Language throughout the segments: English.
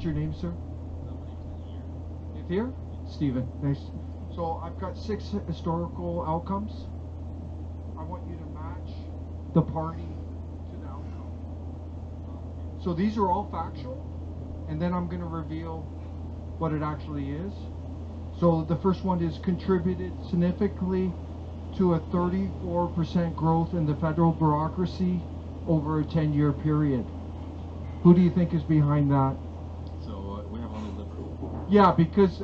What's your name, sir? Here? Stephen, nice. So I've got 6 historical outcomes. I want you to match the party to the outcome. So these are all factual, and then I'm going to reveal what it actually is. So the first one is contributed significantly to a 34% growth in the federal bureaucracy over a 10-year period. Who do you think is behind that? So we have only Liberal. Yeah, because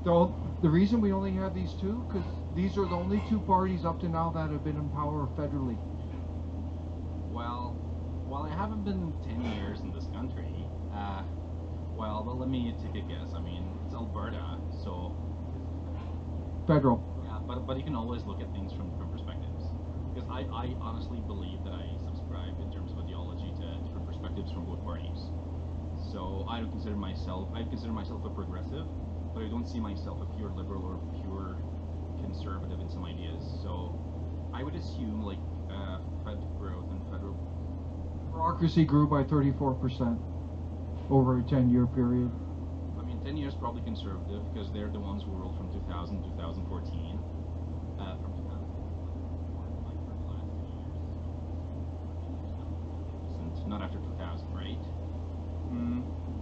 the reason we only have these two, because these are the only two parties up to now that have been in power federally. Well, I haven't been 10 years in this country. Well, let me take a guess. I mean, it's Alberta, so... Federal. Yeah, but you can always look at things from different perspectives. Because I honestly believe that I subscribe in terms of ideology to different perspectives from both parties. So I consider myself a progressive, but I don't see myself a pure liberal or pure conservative in some ideas. So I would assume like Fed growth and federal Bureaucracy grew by 34% over a 10-year period. I mean, 10 years probably conservative because they're the ones who ruled from 2000 to 2014. From 2000, like for the last 2 years. Not after 2000, right?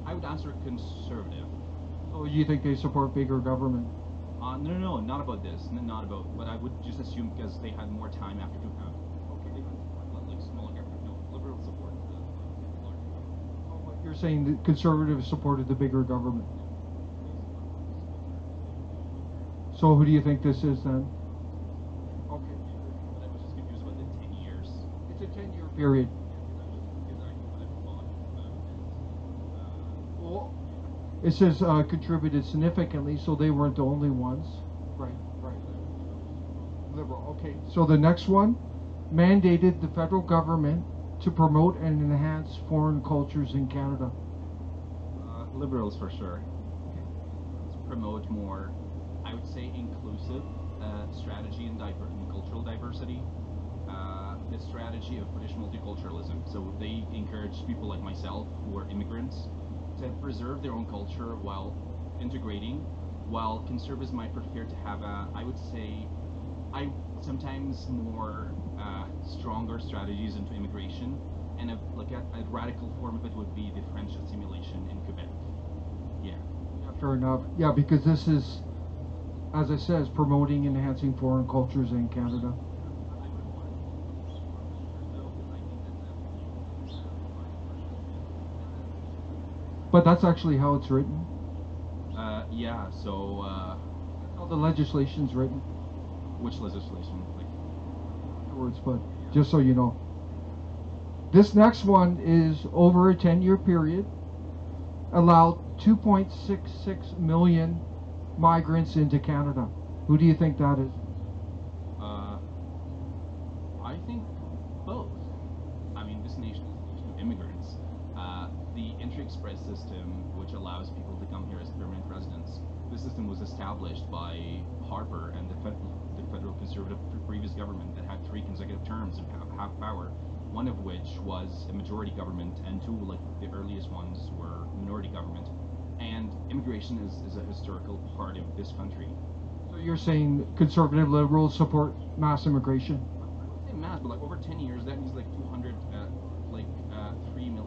I would answer conservative. So you think they support bigger government? No, not about this. Not about. But I would just assume because they had more time after 2000. Okay. They had like smaller government. No, liberals support the larger government. Oh, but you're saying that conservatives supported the bigger government. So who do you think this is then? Okay. But I was just confused about the 10 years. It's a 10-year period. Well, it says contributed significantly, so they weren't the only ones. Right. Liberal. Okay. So the next one mandated the federal government to promote and enhance foreign cultures in Canada. Liberals for sure. Let's promote more, I would say, inclusive strategy and cultural diversity. The strategy of British multiculturalism. So they encourage people like myself who are immigrants to preserve their own culture while integrating, while conservatives might prefer to have I would say, sometimes more stronger strategies into immigration, and a radical form of it would be the French assimilation in Quebec. Yeah, Fair enough. Yeah, because this is, as I said, promoting and enhancing foreign cultures in Canada. But that's actually how it's written. Yeah, so... That's how the legislation's written. Which legislation? Like... Afterwards, but just so you know. This next one is over a 10-year period, allowed 2.66 million migrants into Canada. Who do you think that is? I think both. I mean, this nation is a nation of immigrants. The entry express system, which allows people to come here as permanent residents, this system was established by Harper and the federal conservative previous government that had 3 consecutive terms and half power, one of which was a majority government, and 2, like the earliest ones, were minority government. And immigration is a historical part of this country. So you're saying conservative liberals support mass immigration? I would say mass, but like over 10 years, that means like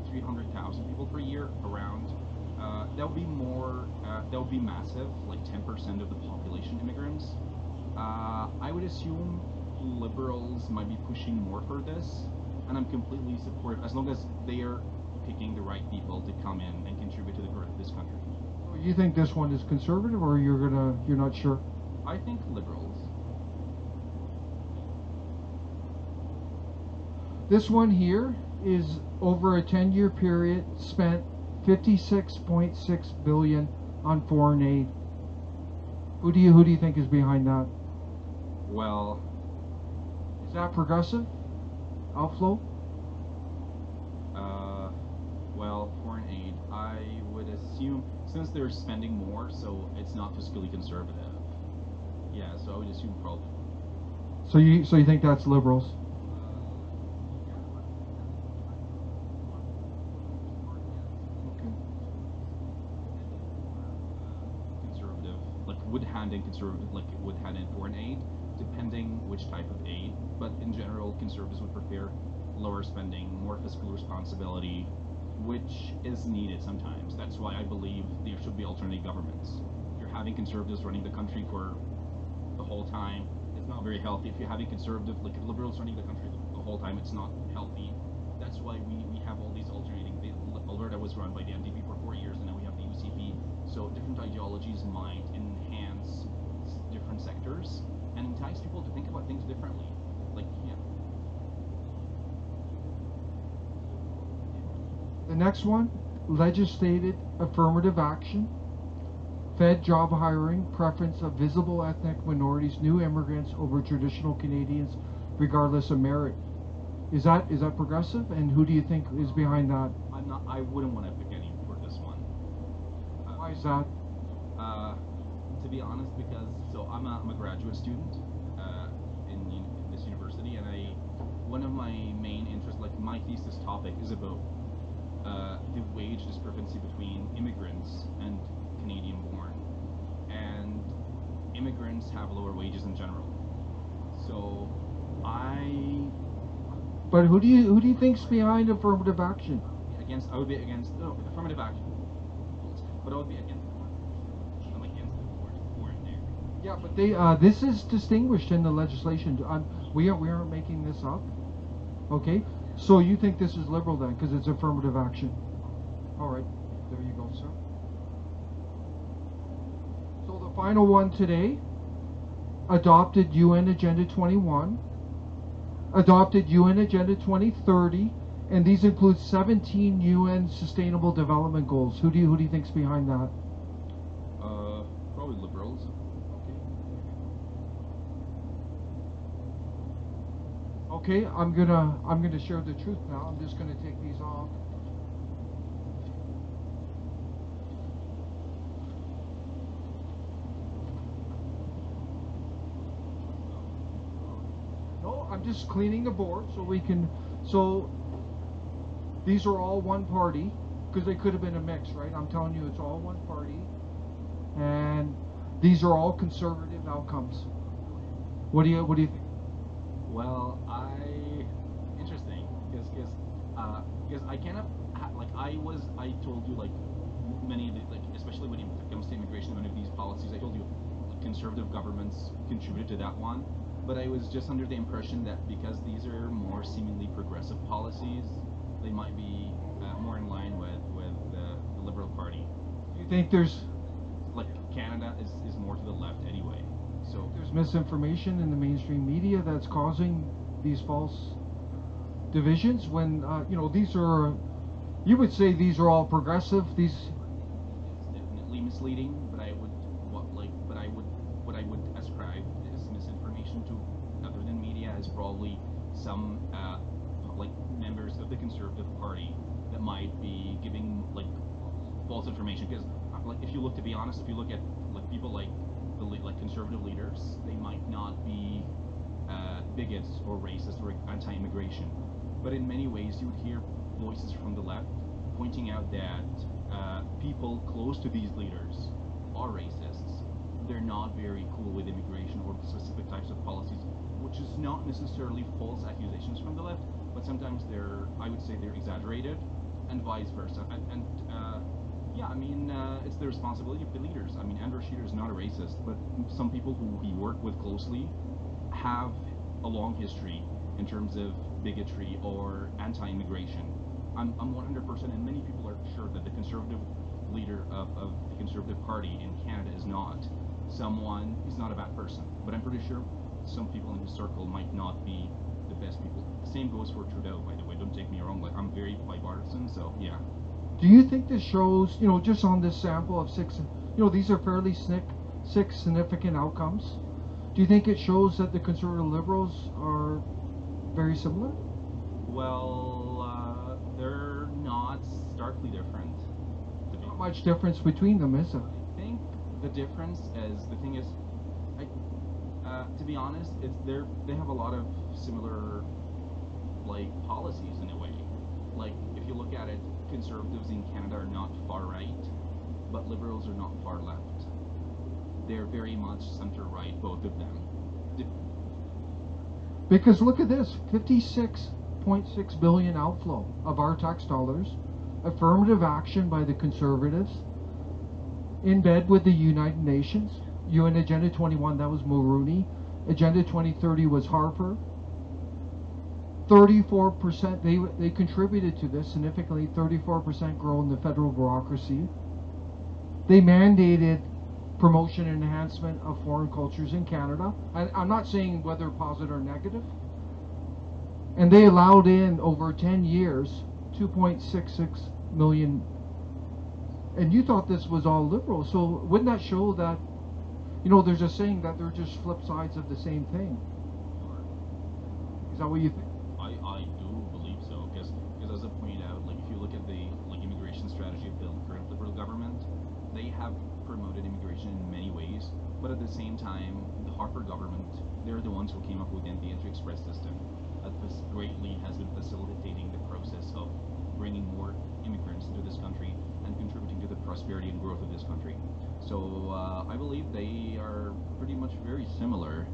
300,000 people per year around. That would be more, that would be massive, like 10% of the population immigrants. I would assume liberals might be pushing more for this, and I'm completely supportive as long as they are picking the right people to come in and contribute to the growth of this country. So you think this one is conservative, or you're not sure? I think liberals. This one here is over a 10-year period spent 56.6 billion on foreign aid. Who do you think is behind that? Well, is that progressive outflow? Well, foreign aid, I would assume, since they're spending more, so it's not fiscally conservative. Yeah, so I would assume probably. So you think that's liberals? would hand in conservative, like it would hand in foreign aid, depending which type of aid. But in general, conservatives would prefer lower spending, more fiscal responsibility, which is needed sometimes. That's why I believe there should be alternative governments. If you're having conservatives running the country for the whole time, it's not very healthy. If you're having conservative, like liberals running the country the whole time, it's not healthy. That's why we have all these alternating. Alberta was run by the NDP for 4 years, and now we have the UCP. So different ideologies might enhance different sectors and entice people to think about things differently. Like, yeah. The next one, legislated affirmative action. Fed job hiring, preference of visible ethnic minorities, new immigrants over traditional Canadians, regardless of merit. Is that progressive? And who do you think is behind that? I wouldn't want to pick any for this one. Why is that? To be honest, because I'm a graduate student in this university, and one of my main interests, like my thesis topic, is about the wage discrepancy between immigrants and Canadian born, and immigrants have lower wages in general. So But who do you think's behind affirmative action? I would be against affirmative action, but I would be against. I'm against the word foreign there. Yeah, but they this is distinguished in the legislation. We aren't making this up. Okay, so you think this is liberal then, because it's affirmative action? All right, there you go, sir. So the final one today, adopted UN Agenda 21, adopted UN Agenda 2030, and these include 17 UN Sustainable Development Goals. Who do you think's behind that? Probably liberals. Okay, I'm gonna share the truth now. I'm just gonna take these off. No, I'm just cleaning the board so we can. So these are all one party, because they could have been a mix, right? I'm telling you, it's all one party, and these are all conservative outcomes. What do you think? Well, interesting, because I cannot I told you, like, many of the, like, especially when it comes to immigration, many of these policies, I told you conservative governments contributed to that one, but I was just under the impression that because these are more seemingly progressive policies, they might be more in line with the Liberal Party. You think there's, like, Canada is more to the left anyway, so there's misinformation in the mainstream media that's causing these false divisions when these are, you would say these are all progressive. These, it's definitely misleading, but what I would ascribe this misinformation to, other than media, is probably some like members of the Conservative Party that might be giving, like, false information. Because, like, if you look, to be honest, if you look at, like, people like conservative leaders, they might not be bigots or racist or anti-immigration, but in many ways you would hear voices from the left pointing out that people close to these leaders are racists. They're not very cool with immigration or specific types of policies, which is not necessarily false accusations from the left, but sometimes I would say they're exaggerated, and vice versa. And yeah, I mean, it's the responsibility of the leaders. I mean, Andrew Scheer is not a racist, but some people who he worked with closely have a long history in terms of bigotry or anti-immigration. I'm 100%, and many people are sure that the conservative leader of the Conservative Party in Canada is not he's not a bad person. But I'm pretty sure some people in his circle might not be the best people. The same goes for Trudeau, by the way. Don't take me wrong. Like, I'm very bipartisan, so yeah. do you think this shows, just on this sample of six, these are fairly six significant outcomes. Do you think it shows that the conservative liberals are very similar? Well, they're not starkly different. Not much difference between them, is there? I think the difference is, the thing is, to be honest, they have a lot of similar, like, policies in a way. Like, if you look at it, conservatives in Canada are not far right, but liberals are not far left. they're very much center-right, both of them. Because look at this, 56.6 billion outflow of our tax dollars, affirmative action by the Conservatives, in bed with the United Nations. UN Agenda 21, that was Mulroney. Agenda 2030 was Harper. 34%, they contributed to this significantly, 34% grow in the federal bureaucracy. They mandated promotion and enhancement of foreign cultures in Canada. I'm not saying whether positive or negative. And they allowed in, over 10 years, 2.66 million. And you thought this was all liberal, so wouldn't that show that, you know, there's a saying that they're just flip sides of the same thing? Is that what you think? I do believe so, because as I pointed out, like if you look at the immigration strategy of the current Liberal government, they have promoted immigration in many ways, but at the same time, the Harper government, they're the ones who came up with the Entry Express system that greatly has been facilitating the process of bringing more immigrants into this country and contributing to the prosperity and growth of this country. So I believe they are pretty much very similar.